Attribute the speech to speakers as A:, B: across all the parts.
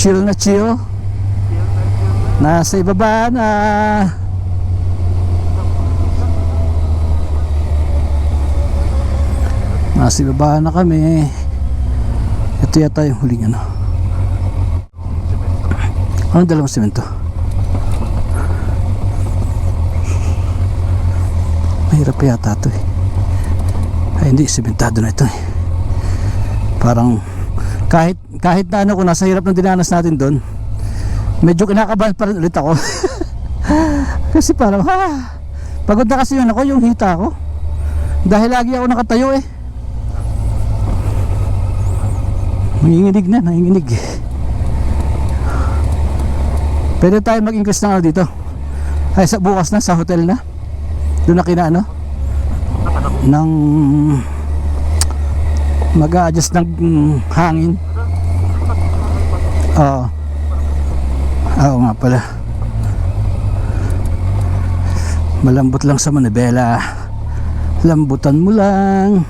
A: Chill na chill. Nasa ibaba na. Nasa ibaba na kami. Ito yata yung huling ano. Anong dalawang semento? Mahirap yata ito eh. Ay hindi, sementado na ito eh. Parang kahit na ano, kung nasa hirap ng dinanas natin doon, medyo kinakabahan pa rin ulit ako. Kasi parang pagod na kasi yun ako, yung hita ko. Dahil lagi ako nakatayo eh. Nanginginig. Pwede tayo mag-increase ng ano dito. Ay sa bukas na, sa hotel na. Doon na kinaano ng mag-a-adjust ng hangin. Oo nga pala. Malambot lang sa Manibela. Lambutan mo lang.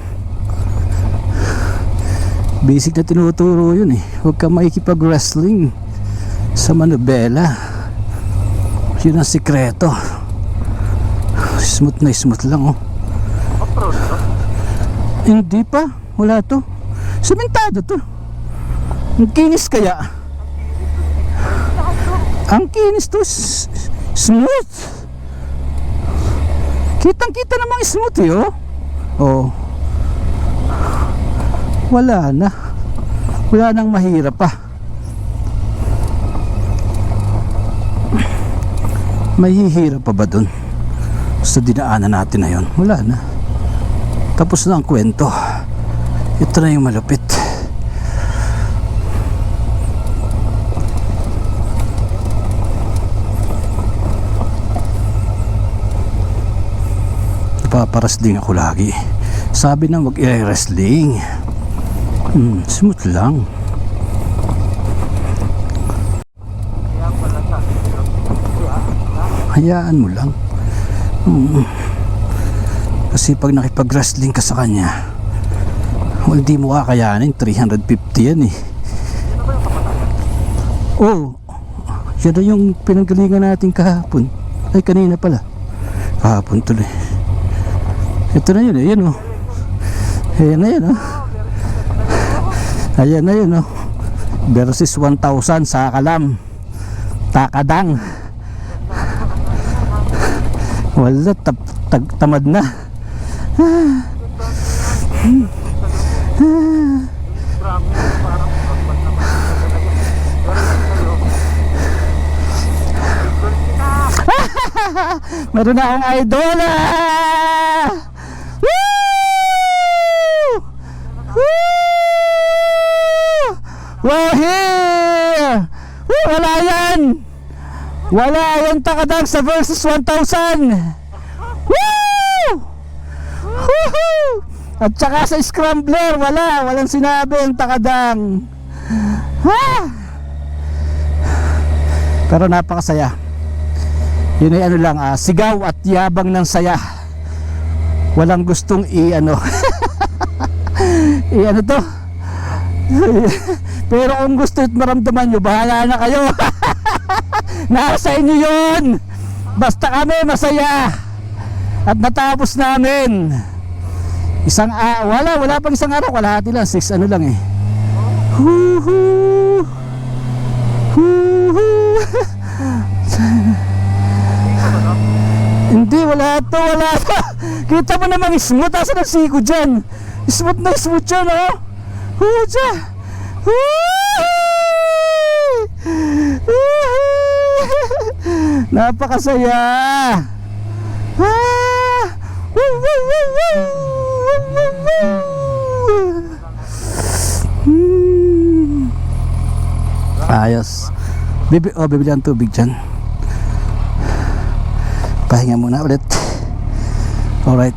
A: Basic na tinuturo yun eh. Huwag ka makikipag-wrestling sa Manibela. Yun ang sikreto. Smooth na smooth lang oh. Hindi pa. Wala to. Sementado to. Ang kinis kaya. Ang kinis to. Smooth. Kitang kita namang smooth eh oh. Oh. Wala na. Wala nang mahirap pa. Mahihirap pa ba dun? Sa dinaanan natin na yun? Wala na. Tapos na ang kwento. Ito na yung malupit. Napaparasling ako lagi. Sabi na wag i-wrestling. Smooth lang. Hayaan mo lang. Kasi pag nakipag-wrestling ka sa kanya, hindi mo kakayanin. 350 yan eh. Oh, yan na yung pinanggalingan natin kahapon. Ay kanina pala. Kahapon tuloy. Ito na yun eh. Yan oh. Ayan na yun oh. Ayan na yun oh. Versus 1,000 sa kalam. Takadang. Wala, tamad na. Meron na akong idola. We're here. Wala yan. Wala yung takadang sa versus 1,000. Woo! Woohoo! At saka sa scrambler, walang sinabi ang takadang. Pero napakasaya. Yun ay ano lang, sigaw at yabang ng saya. Walang gustong i-ano i-ano to. Pero kung gusto at maramdaman nyo, bahala na kayo. Nasa inyo yun. Basta kami masaya. At natapos namin. Wala pang isang araw. Kalahati lang, 6 ano lang eh. Hindi, wala to. Kita mo namang smooth. Asa ng siko dyan? Smooth na smooth dyan oh. Dyan. Napakasaya. Ayos. Bibili ang tubig dyan. Pahinga muna ulit. Alright.